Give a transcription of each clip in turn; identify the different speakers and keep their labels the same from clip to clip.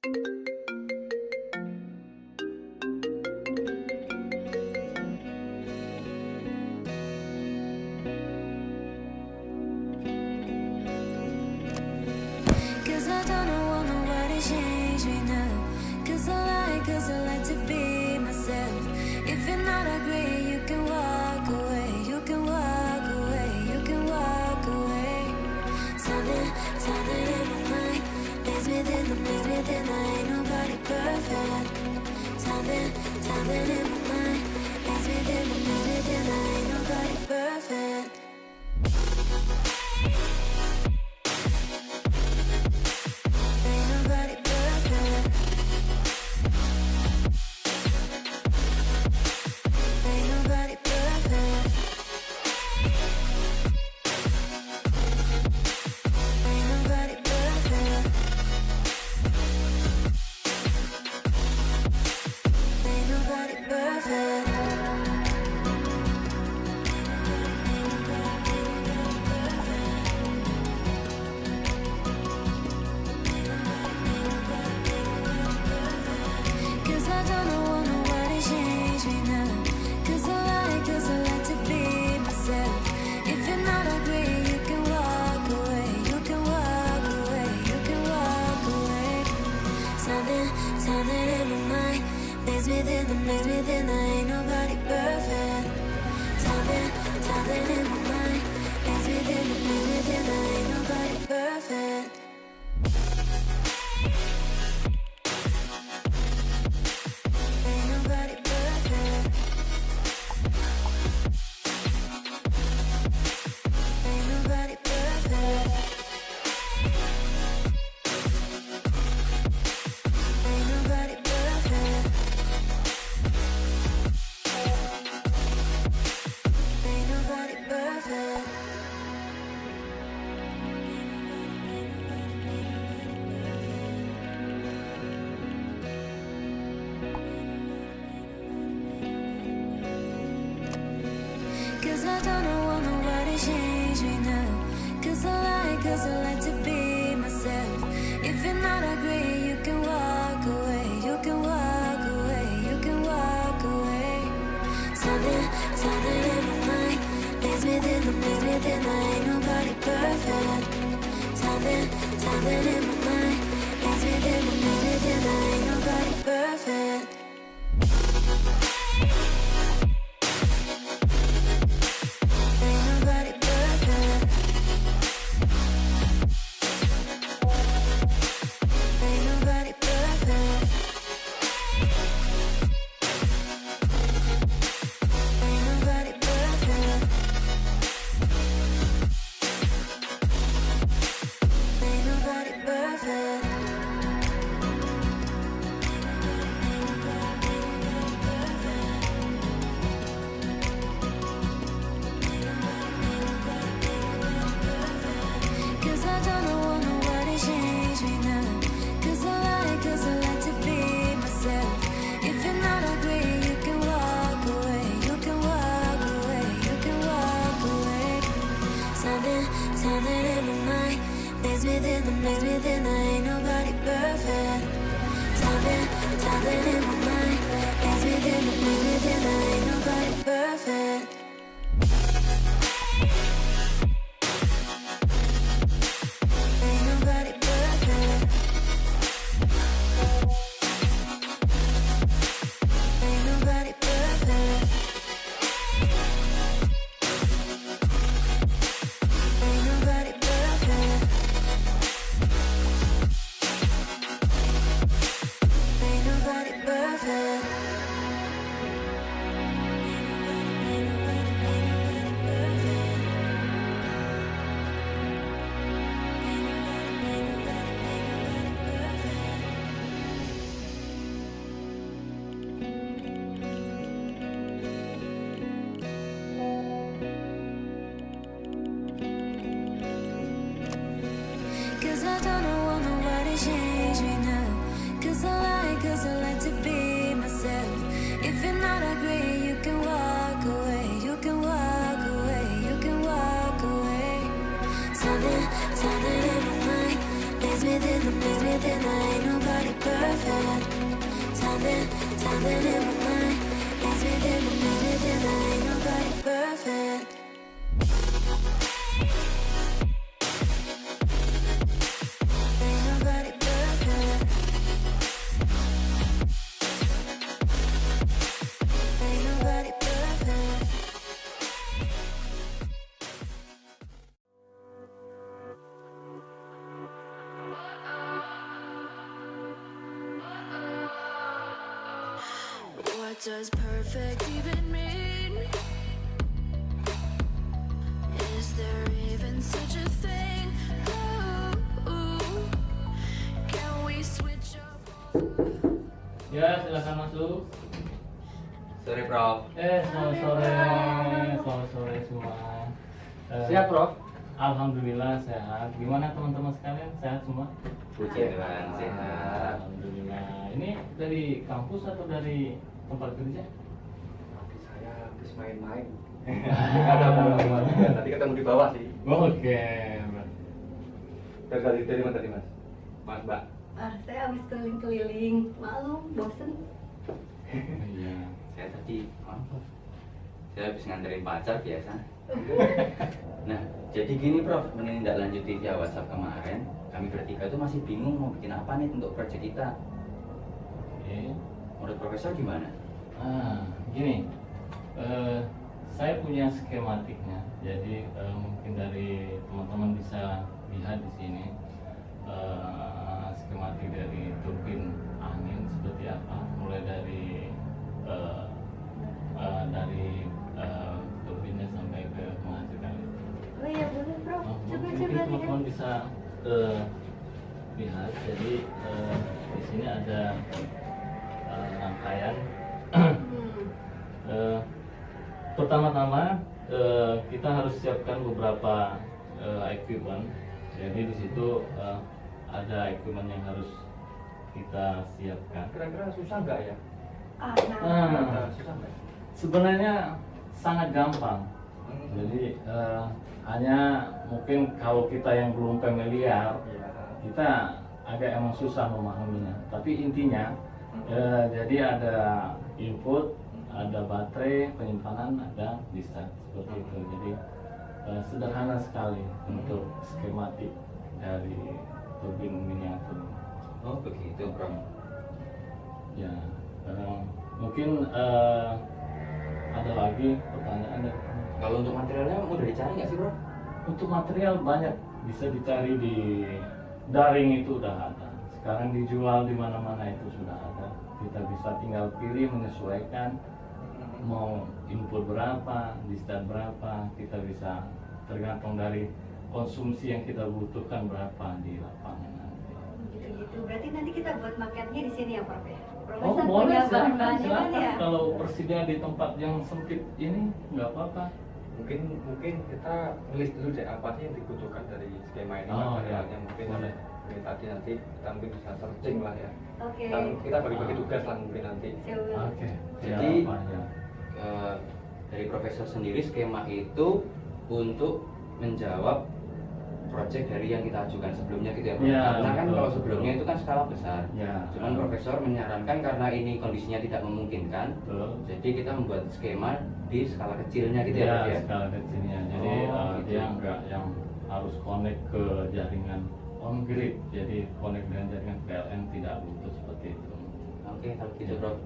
Speaker 1: Cause I don't want nobody change me now. Cause I like to be myself. If you're not agree, you can walk away. You can walk away. You can walk away. Something in my mind makes me think I ain't nobody perfect. Something in my mind makes me think I ain't nobody perfect. Ain't nobody perfect. Ain't nobody perfect. Ain't nobody perfect. Ain't nobody perfect. Cause I don't want nobody change me now. Cause I like to be myself. If you're not agree, you can walk away. You can walk away. You can walk away. Something in my mind makes me think I ain't nobody perfect. Something in my mind makes me think I ain't nobody perfect. Ain't nobody perfect. Ain't nobody perfect. Ain't nobody perfect. Ain't nobody perfect. Cause I don't want nobody change me now. Cause I like to be myself. If you're not agree, you can walk away. You can walk away. You can walk away. Something in my mind makes me think I ain't nobody perfect. Something in my mind makes me think I ain't nobody perfect. Ain't nobody perfect. Ain't nobody perfect. Ain't nobody perfect. Ain't nobody perfect. Cause I don't want nobody change me now. Cause I like to be myself. If you're not agree, you can walk away. You can walk away. You can walk away. Something in my mind makes me think I ain't nobody perfect. Something in my mind makes me think I ain't nobody perfect. Ain't nobody perfect. Ain't nobody perfect. Ain't nobody perfect. Ain't nobody perfect. Ain't nobody perfect. Cause I don't want nobody change me now. Cause I like to be myself. If you're not agree, you can walk away. You can walk away. You can walk away. Something in my mind makes me think I ain't nobody nobody perfect. Something in my mind makes me think that ain't nobody perfect. Ain't nobody perfect. Ain't nobody perfect. What does perfect even mean? Is there even such a thing? Ooh, can we switch up?
Speaker 2: Ya, silakan masuk.
Speaker 3: Sore, Prof.
Speaker 2: Selamat sore. Selamat sore semua.
Speaker 3: Siap, Prof.
Speaker 2: Alhamdulillah sehat. Gimana teman-teman sekalian? Sehat semua?
Speaker 3: Puji Tuhan, sehat.
Speaker 2: Alhamdulillah. Ini dari kampus atau dari tempat kerja?
Speaker 3: Tadi saya habis main-main. Ada pengalaman. Tadi ketemu di bawah sih.
Speaker 2: Oke.
Speaker 3: Dari mana tadi, Mas? Mas, Mbak.
Speaker 4: Saya habis keliling-keliling, malu, bosen.
Speaker 2: Iya.
Speaker 3: Saya tadi, maaf. Saya habis nganterin pacar biasa. Nah, jadi gini, Prof. Menindaklanjuti via WhatsApp kemarin, kami bertiga itu masih bingung mau bikin apa nih untuk proyek kita.
Speaker 2: Oke.
Speaker 3: Menurut Profesor gimana?
Speaker 2: Gini. Saya punya skematiknya. Jadi mungkin dari teman-teman bisa lihat di sini skematik dari turbin angin seperti apa, mulai dari turbinnya sampai ke penghasilkan.
Speaker 4: Oh iya boleh, Prof.
Speaker 2: Mungkin
Speaker 4: Coba
Speaker 2: teman-teman
Speaker 4: lihat.
Speaker 2: bisa lihat. Jadi di sini ada rangkaian. Pertama-tama kita harus siapkan beberapa equipment. Jadi di situ ada equipment yang harus kita siapkan.
Speaker 3: Kira-kira susah nggak ya? Susah nggak?
Speaker 2: Sebenarnya sangat gampang. Jadi hanya mungkin kalau kita yang belum familiar,
Speaker 3: Iya.
Speaker 2: kita agak emang susah memahaminya. Tapi intinya jadi ada input, ada baterai, penyimpanan, ada discharge seperti itu. Jadi sederhana sekali untuk skematik dari turbin miniatur.
Speaker 3: Oh begitu, Prof.
Speaker 2: Ya, mungkin ada lagi pertanyaan dari kamu?
Speaker 3: Kalau untuk materialnya mudah dicari nggak sih, Bro?
Speaker 2: Untuk material banyak, bisa dicari di daring, itu udah ada. Sekarang dijual di mana-mana itu sudah ada. Kita bisa tinggal pilih, menyesuaikan mau input berapa, discharge berapa. Kita bisa tergantung dari konsumsi yang kita butuhkan berapa di lapangan nanti.
Speaker 4: Gitu-gitu. Berarti nanti kita buat marketnya di sini ya, Prof ya?
Speaker 2: Oh
Speaker 4: Profesor
Speaker 2: boleh,
Speaker 4: punya
Speaker 2: silakan,
Speaker 4: bahan-bahannya kan
Speaker 2: silakan.
Speaker 4: ya?
Speaker 2: Kalau bersedia di tempat yang sempit ini nggak apa-apa.
Speaker 5: Mungkin kita list dulu deh apa sih yang dibutuhkan dari skema ini,
Speaker 2: Oh,
Speaker 5: materialnya
Speaker 2: ya.
Speaker 5: mungkin
Speaker 2: Boleh.
Speaker 5: mungkin tadi nanti kita mungkin bisa searching lah ya.
Speaker 4: Oke.
Speaker 5: Kita bagi-bagi tugas lah mungkin nanti.
Speaker 4: Siap.
Speaker 2: Oke.
Speaker 3: Jadi,
Speaker 2: Siapa, ya.
Speaker 3: Dari Profesor sendiri skema itu untuk menjawab proyek dari yang kita ajukan sebelumnya gitu ya, Prof?
Speaker 2: Ya,
Speaker 3: Karena kan
Speaker 2: betul,
Speaker 3: kalau sebelumnya
Speaker 2: betul.
Speaker 3: itu kan skala besar.
Speaker 2: Ya.
Speaker 3: Cuman Profesor menyarankan karena ini kondisinya tidak memungkinkan,
Speaker 2: Betul.
Speaker 3: jadi kita membuat skema di skala kecilnya gitu ya, Prof ya.
Speaker 2: Skala kecilnya. Jadi
Speaker 3: Oh, gitu.
Speaker 2: dia nggak yang harus connect ke jaringan on grid. Jadi connect dengan jaringan PLN tidak butuh seperti itu.
Speaker 3: Oke, kalau gitu,
Speaker 2: Ya.
Speaker 3: Prof.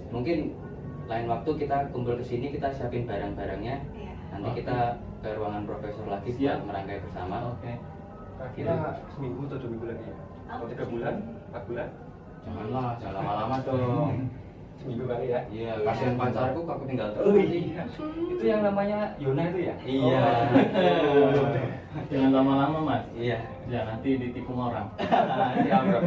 Speaker 3: Mungkin lain waktu kita kumpul ke sini, kita siapin barang-barangnya.
Speaker 4: Iya.
Speaker 3: Nanti
Speaker 2: Oke.
Speaker 3: kita ke ruangan Profesor lagi
Speaker 2: Siap.
Speaker 3: buat merangkai bersama.
Speaker 2: Oke.
Speaker 5: Kira-kira seminggu atau 2 minggu lagi ya? Atau 3 bulan, 4 bulan?
Speaker 3: Janganlah, jangan lama-lama dong.
Speaker 5: Seminggu kali ya?
Speaker 3: Iya, kasihan pacarku aku tinggal
Speaker 5: Oh
Speaker 3: terus.
Speaker 5: iya, itu yang namanya Yona itu ya?
Speaker 3: Iya.
Speaker 5: Oh.
Speaker 2: Jangan lama-lama, Mas.
Speaker 3: Iya.
Speaker 2: Ya nanti ditikung orang.
Speaker 3: Siap, Bro.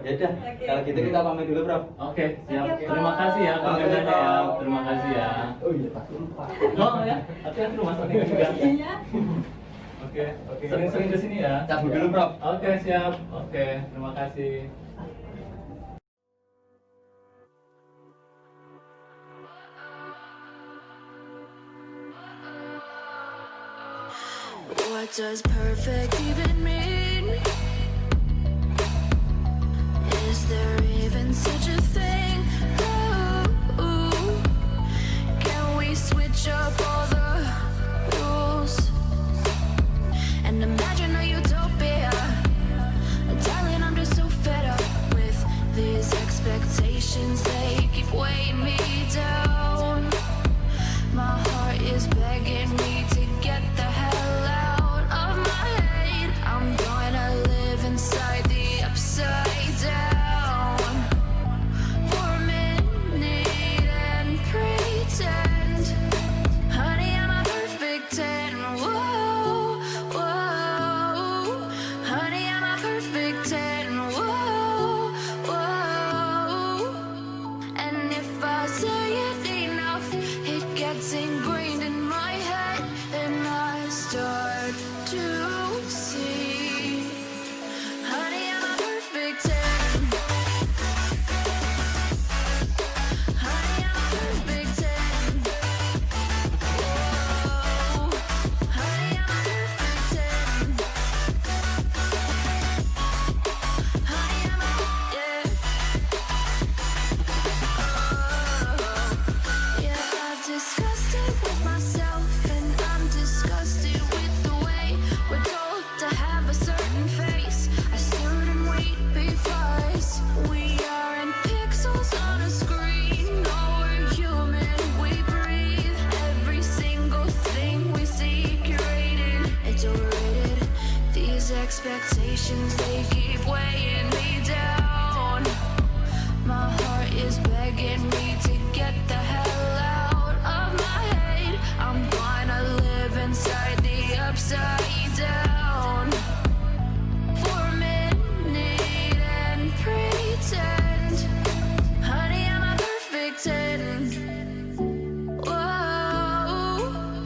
Speaker 3: Yaudah,
Speaker 4: Oke.
Speaker 3: kalau gitu kita pamit dulu, Bro.
Speaker 2: Oke, siap.
Speaker 4: Oke,
Speaker 2: Terima
Speaker 4: Pak.
Speaker 2: kasih ya kunjungannya ya.
Speaker 4: Oke.
Speaker 2: Terima kasih ya.
Speaker 5: Oh iya, takut lupa.
Speaker 2: Oh ya, hati-hati rumah sakit juga.
Speaker 4: Iya.
Speaker 2: Oke, sering-sering ke sini ya.
Speaker 3: Cabut dulu, Bro.
Speaker 2: Oke, siap. Oke, terima kasih.
Speaker 1: What does perfect even mean? Is there expectations, they keep weighing me down. My heart is begging me to get the hell out of my head. I'm gonna live inside the upside down for a minute and pretend, honey, I'm a perfect 10. Whoa,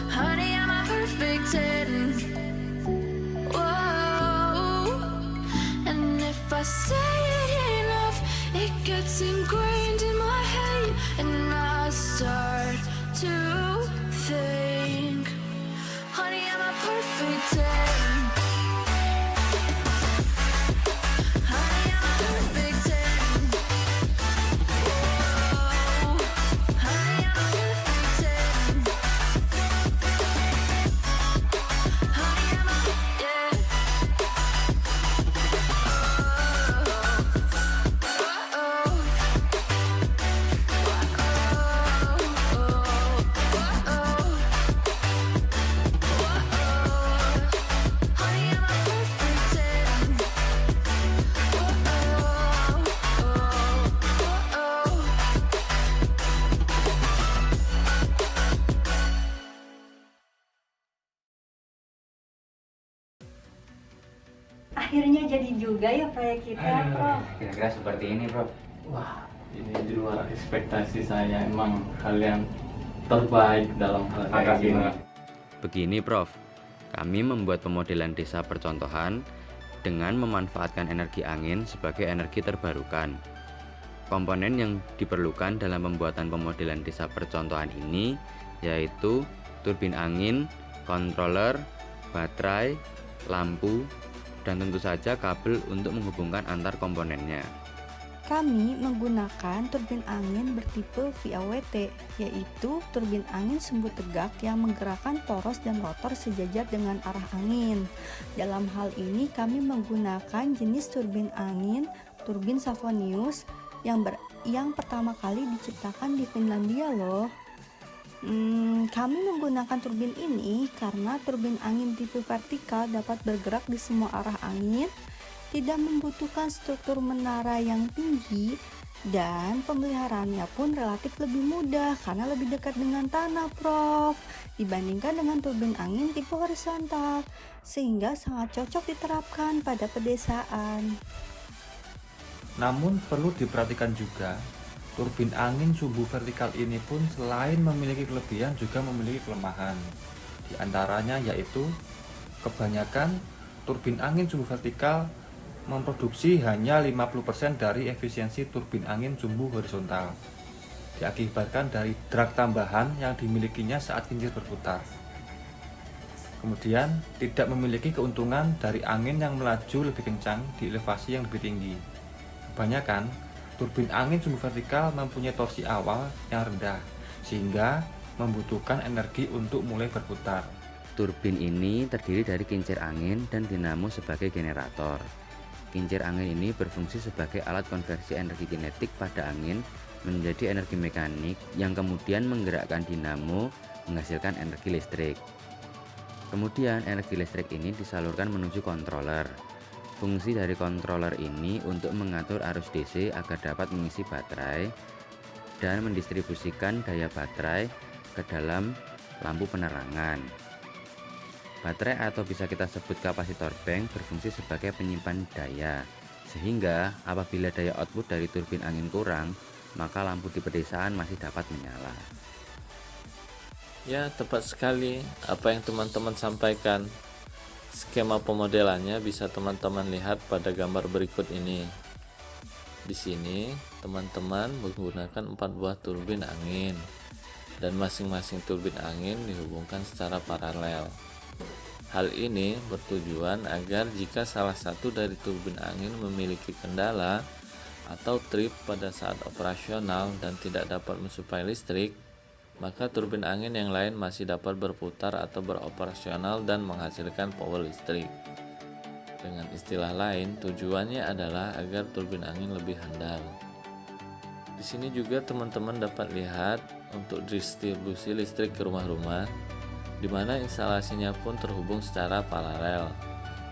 Speaker 1: honey, I'm a perfect 10. Whoa, and if I say it enough, it gets ingrained in my head, and I start to think, honey, I'm a perfect 10. Honey, I'm a perfect 10. Whoa, honey, I'm a perfect 10. Honey, I'm a, yeah.
Speaker 4: Akhirnya jadi juga ya proyek kita, Prof.
Speaker 3: Kira-kira seperti ini, Prof.
Speaker 2: Wah, ini di luar ekspektasi saya. Emang kalian terbaik dalam hal kayak gini.
Speaker 3: Begini, Prof. Kami membuat pemodelan desa percontohan dengan memanfaatkan energi angin sebagai energi terbarukan. Komponen yang diperlukan dalam pembuatan pemodelan desa percontohan ini yaitu turbin angin, controller, baterai, lampu, dan tentu saja kabel untuk menghubungkan antar komponennya.
Speaker 6: Kami menggunakan turbin angin bertipe VAWT, yaitu turbin angin sumbu tegak yang menggerakkan poros dan rotor sejajar dengan arah angin. Dalam hal ini kami menggunakan jenis turbin angin turbin Savonius yang pertama kali diciptakan di Finlandia loh. Kami menggunakan turbin ini karena turbin angin tipe vertikal dapat bergerak di semua arah angin, tidak membutuhkan struktur menara yang tinggi, dan pemeliharaannya pun relatif lebih mudah karena lebih dekat dengan tanah, Prof, dibandingkan dengan turbin angin tipe horizontal, sehingga sangat cocok diterapkan pada pedesaan.
Speaker 5: Namun perlu diperhatikan juga, turbin angin sumbu vertikal ini pun selain memiliki kelebihan juga memiliki kelemahan. Di antaranya yaitu kebanyakan turbin angin sumbu vertikal memproduksi hanya 50% dari efisiensi turbin angin sumbu horizontal. Diakibatkan dari drag tambahan yang dimilikinya saat kincir berputar. Kemudian tidak memiliki keuntungan dari angin yang melaju lebih kencang di elevasi yang lebih tinggi. Kebanyakan turbin angin sumbu vertikal mempunyai torsi awal yang rendah, sehingga membutuhkan energi untuk mulai berputar.
Speaker 3: Turbin ini terdiri dari kincir angin dan dinamo sebagai generator. Kincir angin ini berfungsi sebagai alat konversi energi kinetik pada angin menjadi energi mekanik yang kemudian menggerakkan dinamo menghasilkan energi listrik. Kemudian energi listrik ini disalurkan menuju controller. Fungsi dari controller ini untuk mengatur arus DC agar dapat mengisi baterai dan mendistribusikan daya baterai ke dalam lampu penerangan. Baterai atau bisa kita sebut kapasitor bank berfungsi sebagai penyimpan daya, sehingga apabila daya output dari turbin angin kurang, maka lampu di pedesaan masih dapat menyala.
Speaker 7: Ya, tepat sekali apa yang teman-teman sampaikan. Skema pemodelannya bisa teman-teman lihat pada gambar berikut ini. Di sini, teman-teman menggunakan 4 buah turbin angin, dan masing-masing turbin angin dihubungkan secara paralel. Hal ini bertujuan agar jika salah satu dari turbin angin memiliki kendala atau trip pada saat operasional dan tidak dapat mensuplai listrik, maka turbin angin yang lain masih dapat berputar atau beroperasional dan menghasilkan power listrik. Dengan istilah lain, tujuannya adalah agar turbin angin lebih handal. Di sini juga teman-teman dapat lihat untuk distribusi listrik ke rumah-rumah, di mana instalasinya pun terhubung secara paralel.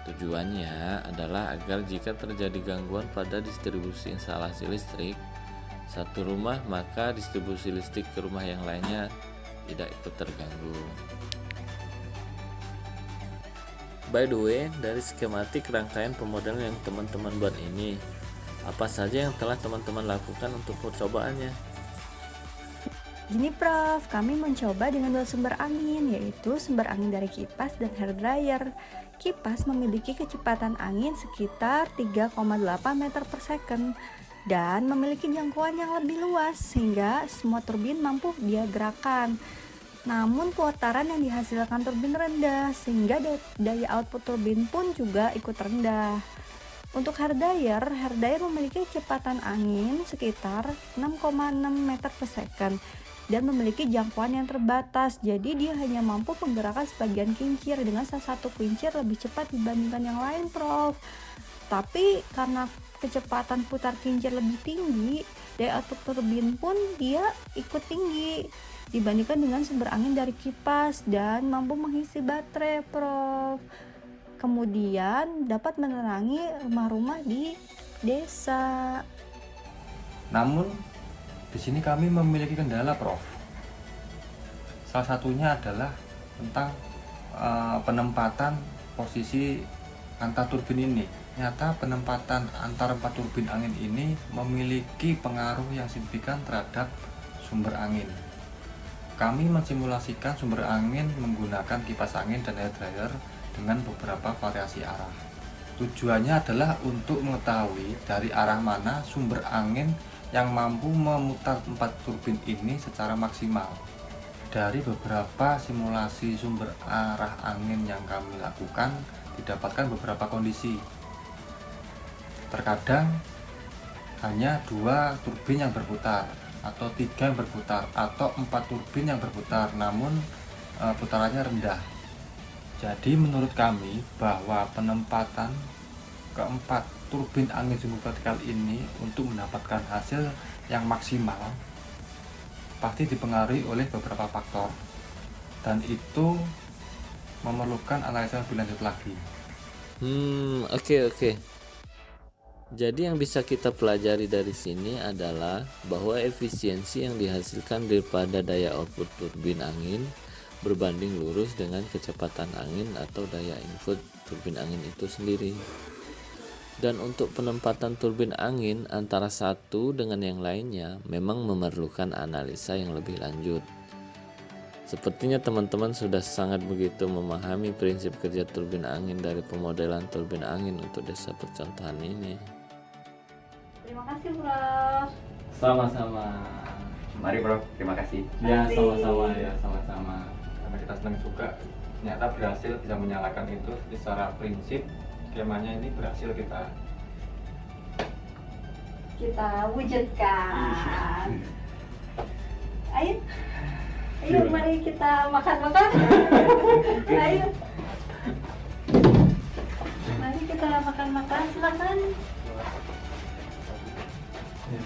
Speaker 7: Tujuannya adalah agar jika terjadi gangguan pada distribusi instalasi listrik satu rumah, maka distribusi listrik ke rumah yang lainnya tidak ikut terganggu. By the way, dari skematik rangkaian pemodelan yang teman-teman buat ini, apa saja yang telah teman-teman lakukan untuk percobaannya?
Speaker 6: Gini Prof, kami mencoba dengan dua sumber angin, yaitu sumber angin dari kipas dan hairdryer. Kipas memiliki kecepatan angin sekitar 3,8 meter per second dan memiliki jangkauan yang lebih luas sehingga semua turbin mampu dia gerakan. Namun putaran yang dihasilkan turbin rendah sehingga daya output turbin pun juga ikut rendah. Untuk hairdryer memiliki kecepatan angin sekitar 6,6 meter per second dan memiliki jangkauan yang terbatas, jadi dia hanya mampu menggerakkan sebagian kincir dengan salah satu kincir lebih cepat dibandingkan yang lain Prof. Tapi karena kecepatan putar kincir lebih tinggi, daya output turbin pun dia ikut tinggi dibandingkan dengan sumber angin dari kipas dan mampu mengisi baterai Prof. Kemudian dapat menerangi rumah-rumah di desa.
Speaker 5: Namun di sini kami memiliki kendala Prof. Salah satunya adalah tentang penempatan posisi antar turbin ini. Nyata penempatan antar 4 turbin angin ini memiliki pengaruh yang signifikan terhadap sumber angin. Kami mensimulasikan sumber angin menggunakan kipas angin dan hairdryer dengan beberapa variasi arah. Tujuannya adalah untuk mengetahui dari arah mana sumber angin yang mampu memutar 4 turbin ini secara maksimal. Dari beberapa simulasi sumber arah angin yang kami lakukan, didapatkan beberapa kondisi. Terkadang hanya 2 turbin yang berputar, atau 3 yang berputar, atau 4 turbin yang berputar, namun putarannya rendah. Jadi menurut kami bahwa penempatan keempat turbin angin sumbu vertikal ini untuk mendapatkan hasil yang maksimal pasti dipengaruhi oleh beberapa faktor, dan itu memerlukan analisa lebih lanjut lagi.
Speaker 7: Oke. Jadi yang bisa kita pelajari dari sini adalah bahwa efisiensi yang dihasilkan daripada daya output turbin angin berbanding lurus dengan kecepatan angin atau daya input turbin angin itu sendiri. Dan untuk penempatan turbin angin antara satu dengan yang lainnya memang memerlukan analisa yang lebih lanjut. Sepertinya teman-teman sudah sangat begitu memahami prinsip kerja turbin angin dari pemodelan turbin angin untuk desa percontohan ini.
Speaker 4: Terima kasih Prof.
Speaker 2: Sama-sama.
Speaker 3: Mari Prof, terima kasih.
Speaker 2: Ya,
Speaker 4: Kasih.
Speaker 2: sama-sama ya, sama-sama.
Speaker 5: Karena kita senang juga ternyata berhasil bisa menyalakan itu. Secara prinsip skemanya ini berhasil
Speaker 4: Kita wujudkan. Ayo,
Speaker 2: Gimana?
Speaker 4: mari kita makan-makan. Ayo. Mari kita makan-makan, silakan.
Speaker 2: Ya.